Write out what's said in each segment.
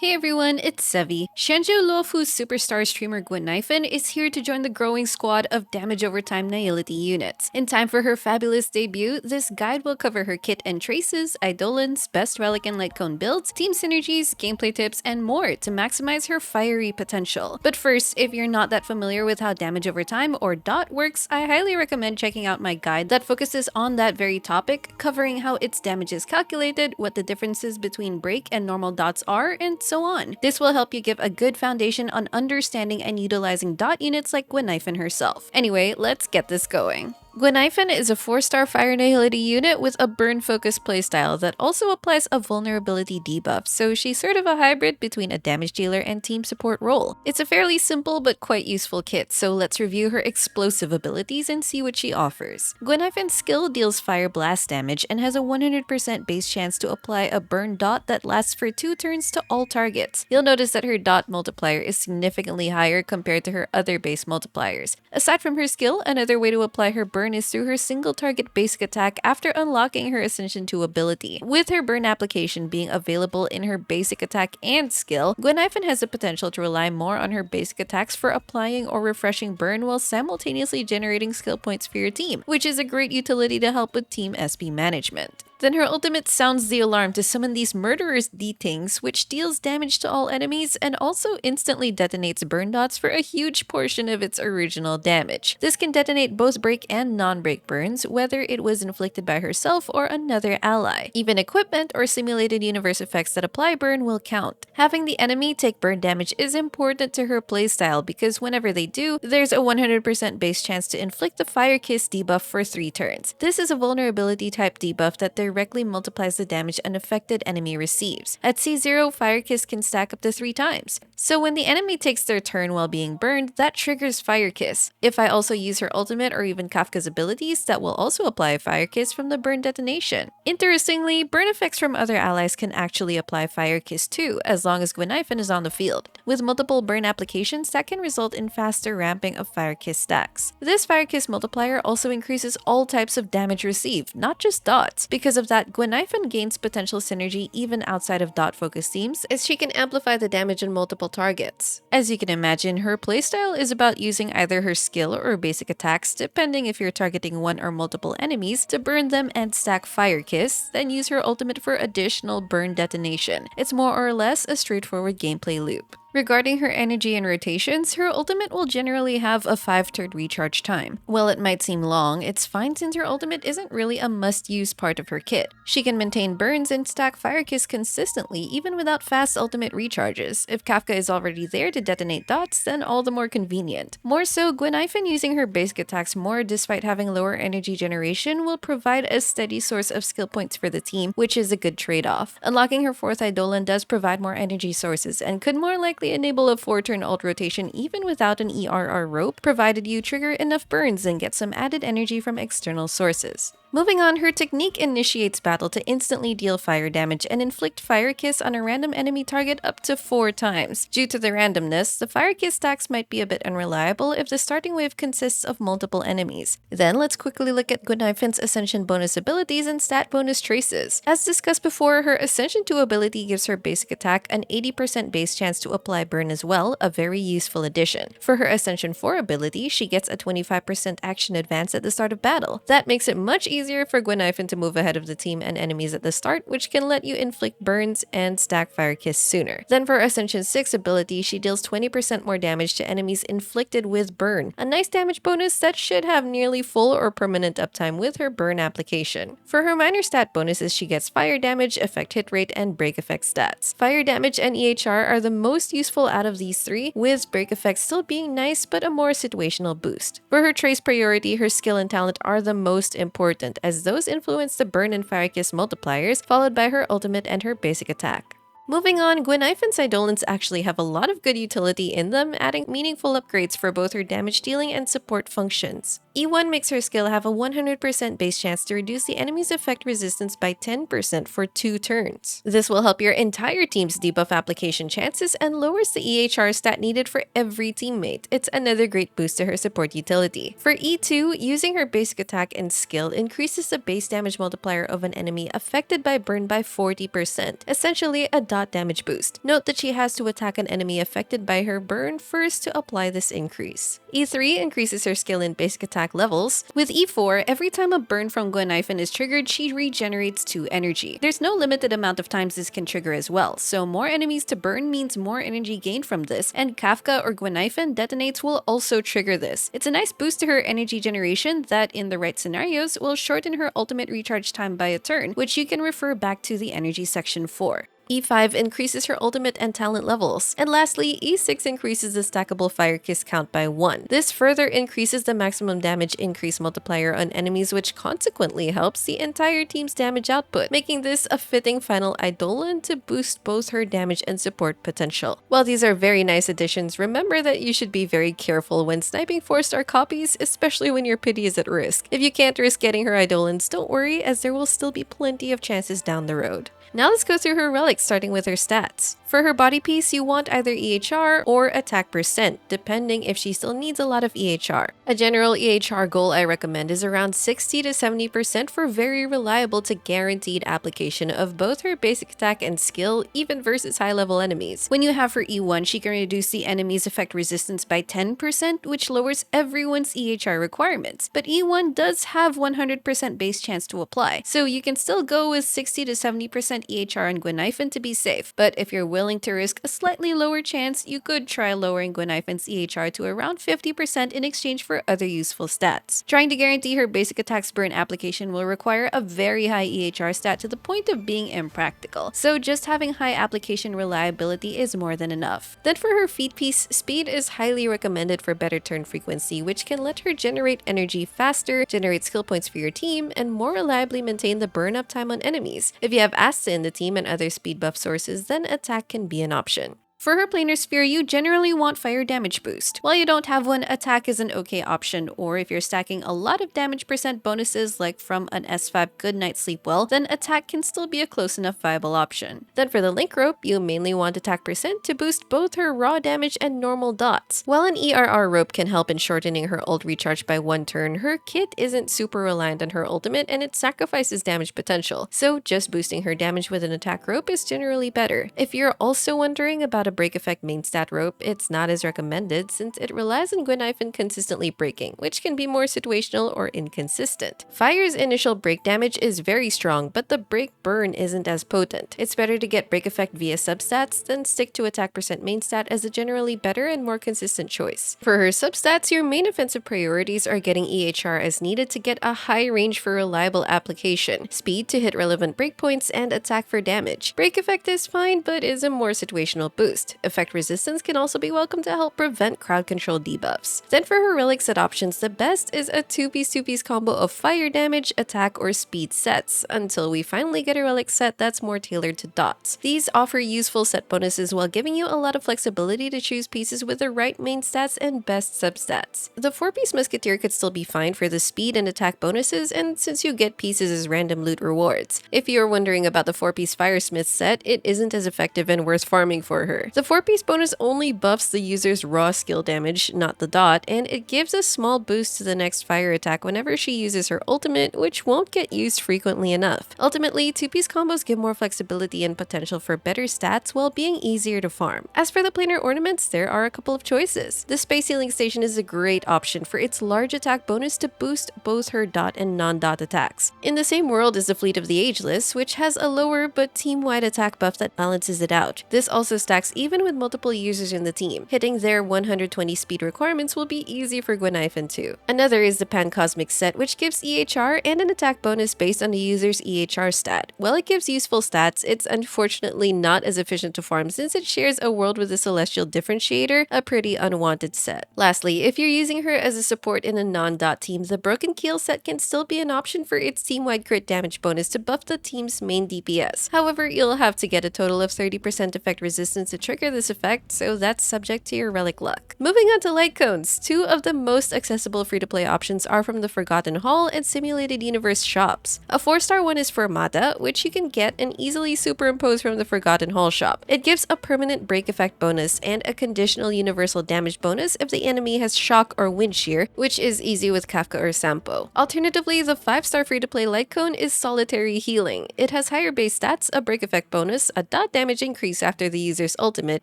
Hey everyone, it's Sevy. Shenzhou Luofu's superstar streamer Guinaifen is here to join the growing squad of damage over time Nihility units. In time for her fabulous debut, this guide will cover her kit and traces, Eidolons, best relic and light cone builds, team synergies, gameplay tips, and more to maximize her fiery potential. But first, if you're not that familiar with how damage over time or DoT works, I highly recommend checking out my guide that focuses on that very topic, covering how its damage is calculated, what the differences between break and normal DoTs are, and so on. This will help you give a good foundation on understanding and utilizing DoT units like Guinaifen herself. Anyway, let's get this going. Guinaifen is a 4-star Fire Nihility unit with a burn-focused playstyle that also applies a vulnerability debuff, so she's sort of a hybrid between a damage dealer and team support role. It's a fairly simple but quite useful kit, so let's review her explosive abilities and see what she offers. Guinaifen's skill deals fire blast damage and has a 100% base chance to apply a burn DoT that lasts for 2 turns to all targets. You'll notice that her DoT multiplier is significantly higher compared to her other base multipliers. Aside from her skill, another way to apply her burn is through her single target basic attack after unlocking her Ascension 2 ability. With her burn application being available in her basic attack and skill, Guinaifen has the potential to rely more on her basic attacks for applying or refreshing burn while simultaneously generating skill points for your team, which is a great utility to help with team SP management. Then her ultimate sounds the alarm to summon these murderous D-Tings, which deals damage to all enemies and also instantly detonates burn DoTs for a huge portion of its original damage. This can detonate both break and non-break burns, whether it was inflicted by herself or another ally. Even equipment or simulated universe effects that apply burn will count. Having the enemy take burn damage is important to her playstyle because whenever they do, there's a 100% base chance to inflict the Fire Kiss debuff for 3 turns. This is a vulnerability type debuff that directly multiplies the damage an affected enemy receives. At C0, Fire Kiss can stack up to 3 times. So when the enemy takes their turn while being burned, that triggers Fire Kiss. If I also use her ultimate or even Kafka's abilities, that will also apply Fire Kiss from the burn detonation. Interestingly, burn effects from other allies can actually apply Fire Kiss too, as long as Guinaifen is on the field. With multiple burn applications, that can result in faster ramping of Fire Kiss stacks. This Fire Kiss multiplier also increases all types of damage received, not just DoTs. Because of that, Guinaifen gains potential synergy even outside of DoT-focused teams, as she can amplify the damage on multiple targets. As you can imagine, her playstyle is about using either her skill or basic attacks, depending if you're targeting one or multiple enemies, to burn them and stack Fire Kiss, then use her ultimate for additional burn detonation. It's more or less a straightforward gameplay loop. Regarding her energy and rotations, her ultimate will generally have a 5-turn recharge time. While it might seem long, it's fine since her ultimate isn't really a must-use part of her kit. She can maintain burns and stack Fire Kiss consistently even without fast ultimate recharges. If Kafka is already there to detonate DoTs, then all the more convenient. More so, Guinaifen using her basic attacks more despite having lower energy generation will provide a steady source of skill points for the team, which is a good trade-off. Unlocking her 4th Eidolon does provide more energy sources and could more likely enable a 4-turn ult rotation even without an ERR rope, provided you trigger enough burns and get some added energy from external sources. Moving on, her technique initiates battle to instantly deal fire damage and inflict Fire Kiss on a random enemy target up to 4 times. Due to the randomness, the Fire Kiss stacks might be a bit unreliable if the starting wave consists of multiple enemies. Then let's quickly look at Guinaifen's Ascension bonus abilities and stat bonus traces. As discussed before, her Ascension 2 ability gives her basic attack an 80% base chance to apply burn as well, a very useful addition. For her Ascension 4 ability, she gets a 25% action advance at the start of battle. That makes it much easier for Guinaifen to move ahead of the team and enemies at the start, which can let you inflict burns and stack Fire Kiss sooner. Then for Ascension 6 ability, she deals 20% more damage to enemies inflicted with burn, a nice damage bonus that should have nearly full or permanent uptime with her burn application. For her minor stat bonuses, she gets fire damage, effect hit rate, and break effect stats. Fire damage and EHR are the most useful out of these 3, with break effects still being nice but a more situational boost. For her trace priority, her skill and talent are the most important, as those influence the burn and Fire Kiss multipliers, followed by her ultimate and her basic attack. Moving on, Guinaifen's Eidolons actually have a lot of good utility in them, adding meaningful upgrades for both her damage dealing and support functions. E1 makes her skill have a 100% base chance to reduce the enemy's effect resistance by 10% for 2 turns. This will help your entire team's debuff application chances and lowers the EHR stat needed for every teammate. It's another great boost to her support utility. For E2, using her basic attack and skill increases the base damage multiplier of an enemy affected by burn by 40%, essentially a dot damage boost. Note that she has to attack an enemy affected by her burn first to apply this increase. E3 increases her skill and basic attack levels. With E4, every time a burn from Guinaifen is triggered, she regenerates 2 energy. There's no limited amount of times this can trigger as well, so more enemies to burn means more energy gained from this, and Kafka or Guinaifen detonates will also trigger this. It's a nice boost to her energy generation that, in the right scenarios, will shorten her ultimate recharge time by a turn, which you can refer back to the energy section for. E5 increases her ultimate and talent levels. And lastly, E6 increases the stackable Fire Kiss count by 1. This further increases the maximum damage increase multiplier on enemies, which consequently helps the entire team's damage output, making this a fitting final Eidolon to boost both her damage and support potential. While these are very nice additions, remember that you should be very careful when sniping 4-star copies, especially when your pity is at risk. If you can't risk getting her Eidolons, don't worry, as there will still be plenty of chances down the road. Now let's go through her relics, starting with her stats. For her body piece, you want either EHR or attack percent, depending if she still needs a lot of EHR. A general EHR goal I recommend is around 60 to 70% for very reliable to guaranteed application of both her basic attack and skill, even versus high-level enemies. When you have her E1, she can reduce the enemy's effect resistance by 10%, which lowers everyone's EHR requirements. But E1 does have 100% base chance to apply, so you can still go with 60 to 70% EHR on Guinaifen to be safe, but if you're willing to risk a slightly lower chance, you could try lowering Guinaifen's EHR to around 50% in exchange for other useful stats. Trying to guarantee her basic attack's burn application will require a very high EHR stat to the point of being impractical, so just having high application reliability is more than enough. Then for her feat piece, speed is highly recommended for better turn frequency, which can let her generate energy faster, generate skill points for your team, and more reliably maintain the burn up time on enemies. If you have Asta in the team and other speed buff sources, then attack can be an option. For her planar sphere, you generally want fire damage boost. While you don't have one, attack is an okay option, or if you're stacking a lot of damage percent bonuses like from an S5 Good Night Sleep Well, then attack can still be a close enough viable option. Then for the link rope, you mainly want attack percent to boost both her raw damage and normal dots. While an ERR rope can help in shortening her ult recharge by 1 turn, her kit isn't super reliant on her ultimate and it sacrifices damage potential, so just boosting her damage with an attack rope is generally better. If you're also wondering about a break effect main stat rope, it's not as recommended since it relies on Guinaifen consistently breaking, which can be more situational or inconsistent. Fire's initial break damage is very strong, but the break burn isn't as potent. It's better to get break effect via substats than stick to attack percent main stat as a generally better and more consistent choice. For her substats, your main offensive priorities are getting EHR as needed to get a high range for reliable application, speed to hit relevant breakpoints, and attack for damage. Break effect is fine, but is a more situational boost. Effect resistance can also be welcome to help prevent crowd control debuffs. Then for her relic set options, the best is a 2-piece combo of fire damage, attack, or speed sets, until we finally get a relic set that's more tailored to dots. These offer useful set bonuses while giving you a lot of flexibility to choose pieces with the right main stats and best substats. The 4-piece musketeer could still be fine for the speed and attack bonuses, and since you get pieces as random loot rewards. If you're wondering about the 4-piece firesmith set, it isn't as effective and worth farming for her. The 4-piece bonus only buffs the user's raw skill damage, not the dot, and it gives a small boost to the next fire attack whenever she uses her ultimate, which won't get used frequently enough. Ultimately, 2-piece combos give more flexibility and potential for better stats while being easier to farm. As for the planar ornaments, there are a couple of choices. The Space Healing Station is a great option for its large attack bonus to boost both her dot and non-dot attacks. In the same world is the Fleet of the Ageless, which has a lower but team-wide attack buff that balances it out. This also stacks even with multiple users in the team. Hitting their 120 speed requirements will be easy for Guinaifen too. Another is the Pan-Cosmic set, which gives EHR and an attack bonus based on the user's EHR stat. While it gives useful stats, it's unfortunately not as efficient to farm since it shares a world with a Celestial Differentiator, a pretty unwanted set. Lastly, if you're using her as a support in a non-dot team, the Broken Keel set can still be an option for its team-wide crit damage bonus to buff the team's main DPS. However, you'll have to get a total of 30% effect resistance to trigger this effect, so that's subject to your relic luck. Moving on to light cones, two of the most accessible free-to-play options are from the Forgotten Hall and Simulated Universe shops. A 4-star one is Fermata, which you can get and easily superimpose from the Forgotten Hall shop. It gives a permanent break effect bonus and a conditional universal damage bonus if the enemy has shock or wind shear, which is easy with Kafka or Sampo. Alternatively, the 5-star free-to-play light cone is Solitary Healing. It has higher base stats, a break effect bonus, a dot damage increase after the user's ultimate,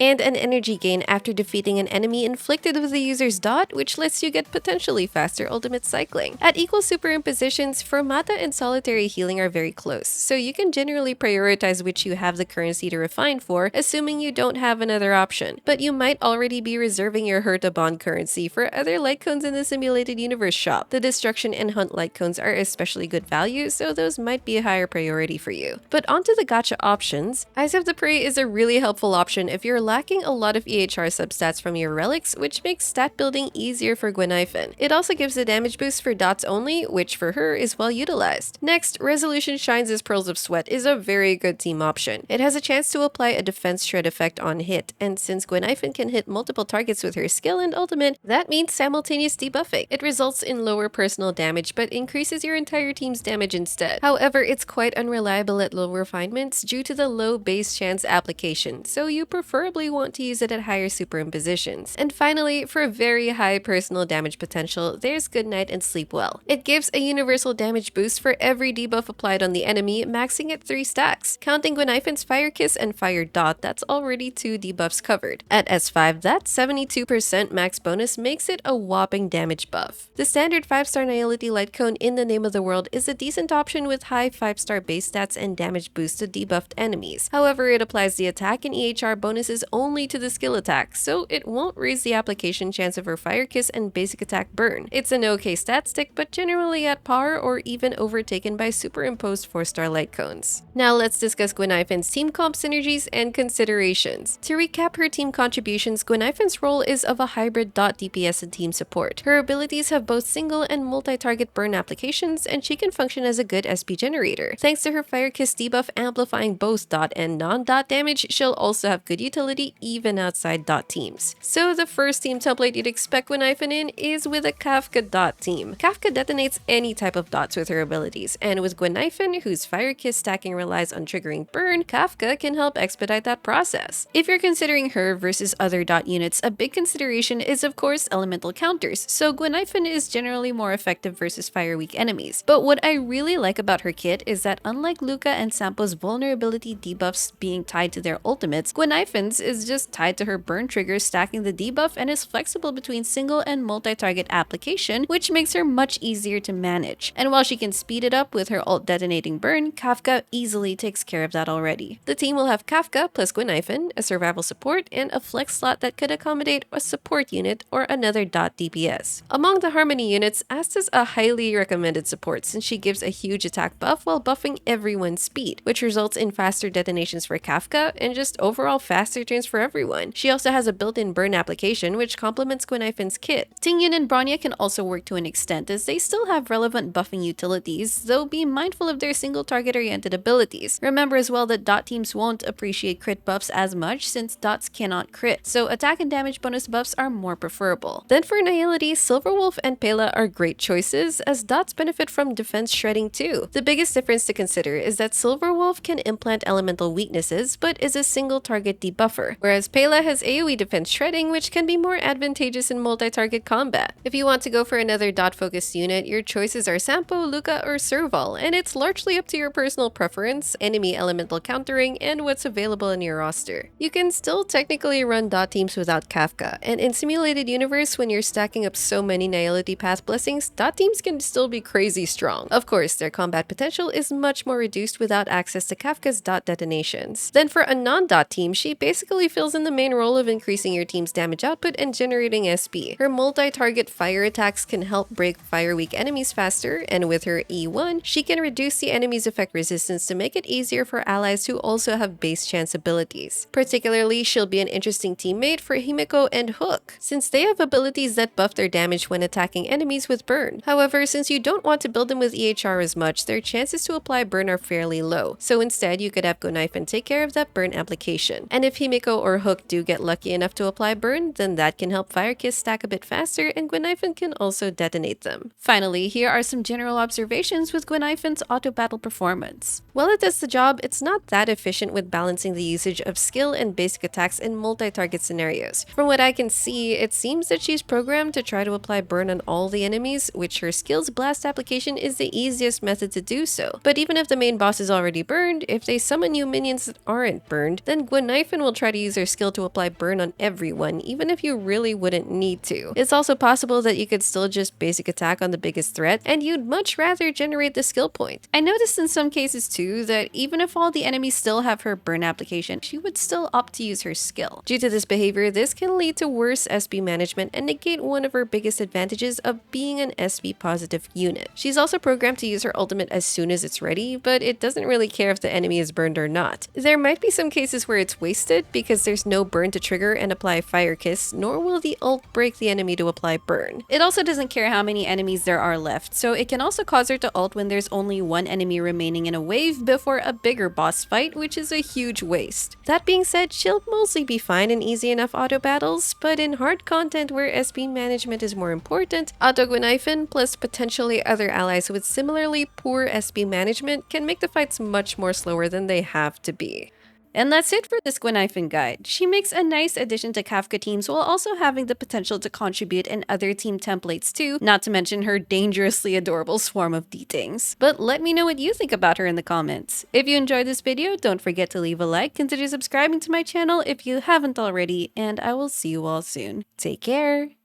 and an energy gain after defeating an enemy inflicted with the user's dot, which lets you get potentially faster ultimate cycling. At equal superimpositions, Fermata and Solitary Healing are very close, so you can generally prioritize which you have the currency to refine for, assuming you don't have another option. But you might already be reserving your Herta Bond currency for other light cones in the Simulated Universe shop. The Destruction and Hunt light cones are especially good value, so those might be a higher priority for you. But onto the gacha options. Eyes of the Prey is a really helpful option if you're lacking a lot of EHR substats from your relics, which makes stat building easier for Guinaifen. It also gives a damage boost for dots only, which for her is well utilized. Next, Resolution Shines as Pearls of Sweat is a very good team option. It has a chance to apply a defense shred effect on hit, and since Guinaifen can hit multiple targets with her skill and ultimate, that means simultaneous debuffing. It results in lower personal damage, but increases your entire team's damage instead. However, it's quite unreliable at low refinements due to the low base chance application, so you preferably want to use it at higher superimpositions. And finally, for very high personal damage potential, there's Good Night and Sleep Well. It gives a universal damage boost for every debuff applied on the enemy, maxing at 3 stacks. Counting Guinaifen's Fire Kiss and Fire DoT, that's already 2 debuffs covered. At S5, that 72% max bonus makes it a whopping damage buff. The standard 5-star Nihility light cone in the Name of the World is a decent option with high 5-star base stats and damage boost to debuffed enemies. However, it applies the attack and EHR bonuses only to the skill attack, so it won't raise the application chance of her Fire Kiss and basic attack burn. It's an okay stat stick, but generally at par or even overtaken by superimposed 4-star light cones. Now let's discuss Guinaifen's team comp synergies and considerations. To recap her team contributions, Guinaifen's role is of a hybrid dot DPS and team support. Her abilities have both single and multi-target burn applications, and she can function as a good SP generator. Thanks to her Fire Kiss debuff amplifying both dot and non-dot damage, she'll also have good utility even outside dot teams. So the first team template you'd expect Guinaifen in is with a Kafka DoT team. Kafka detonates any type of dots with her abilities, and with Guinaifen, whose Fire Kiss stacking relies on triggering burn, Kafka can help expedite that process. If you're considering her versus other dot units, a big consideration is of course elemental counters, so Guinaifen is generally more effective versus fire weak enemies. But what I really like about her kit is that unlike Luca and Sampo's vulnerability debuffs being tied to their ultimates, Guinaifen's is just tied to her burn trigger stacking the debuff and is flexible between single and multi-target application, which makes her much easier to manage. And while she can speed it up with her ult detonating burn, Kafka easily takes care of that already. The team will have Kafka plus Guinaifen, a survival support, and a flex slot that could accommodate a support unit or another dot DPS. Among the Harmony units, Asta's a highly recommended support since she gives a huge attack buff while buffing everyone's speed, which results in faster detonations for Kafka and just overall faster turns for everyone. She also has a built-in burn application which complements Guinaifen's kit. Tingyun and Bronya can also work to an extent as they still have relevant buffing utilities, though be mindful of their single target oriented abilities. Remember as well that dot teams won't appreciate crit buffs as much since dots cannot crit, so attack and damage bonus buffs are more preferable. Then for Nihility, Silverwolf and Pela are great choices as dots benefit from defense shredding too. The biggest difference to consider is that Silverwolf can implant elemental weaknesses but is a single target debuffer, whereas Pela has AoE defense shredding which can be more advantageous in multi-target combat. If you want to go for another dot focused unit, your choices are Sampo, Luca, or Serval, and it's largely up to your personal preference, enemy elemental countering, and what's available in your roster. You can still technically run dot teams without Kafka, and in Simulated Universe when you're stacking up so many Nihility Path blessings, dot teams can still be crazy strong. Of course, their combat potential is much more reduced without access to Kafka's dot detonations. Then for a non-dot team, she basically fills in the main role of increasing your team's damage output and generating SP. Her multi-target fire attacks can help break fire-weak enemies faster, and with her E1, she can reduce the enemy's effect resistance to make it easier for allies who also have base chance abilities. Particularly, she'll be an interesting teammate for Himeko and Hook, since they have abilities that buff their damage when attacking enemies with burn. However, since you don't want to build them with EHR as much, their chances to apply burn are fairly low, so instead you could have Guinaifen take care of that burn application. And if if Himiko or Hook do get lucky enough to apply burn, then that can help Fire Kiss stack a bit faster, and Guinaifen can also detonate them. Finally, here are some general observations with Guinaifen's auto-battle performance. While it does the job, it's not that efficient with balancing the usage of skill and basic attacks in multi-target scenarios. From what I can see, it seems that she's programmed to try to apply burn on all the enemies, which her skill's blast application is the easiest method to do so. But even if the main boss is already burned, if they summon new minions that aren't burned, then Guinaifen will try to use her skill to apply burn on everyone, even if you really wouldn't need to. It's also possible that you could still just basic attack on the biggest threat, and you'd much rather generate the skill point. I noticed in some cases too that even if all the enemies still have her burn application, she would still opt to use her skill. Due to this behavior, this can lead to worse SP management and negate one of her biggest advantages of being an SP positive unit. She's also programmed to use her ultimate as soon as it's ready, but it doesn't really care if the enemy is burned or not. There might be some cases where it's wasted because there's no burn to trigger and apply Fire Kiss, nor will the ult break the enemy to apply burn. It also doesn't care how many enemies there are left, so it can also cause her to ult when there's only one enemy remaining in a wave before a bigger boss fight, which is a huge waste. That being said, she'll mostly be fine in easy enough auto battles, but in hard content where SP management is more important, Auto Guinaifen plus potentially other allies with similarly poor SP management can make the fights much more slower than they have to be. And that's it for this Guinaifen guide. She makes a nice addition to Kafka teams while also having the potential to contribute in other team templates too, not to mention her dangerously adorable swarm of D-Tings. But let me know what you think about her in the comments. If you enjoyed this video, don't forget to leave a like, consider subscribing to my channel if you haven't already, and I will see you all soon. Take care!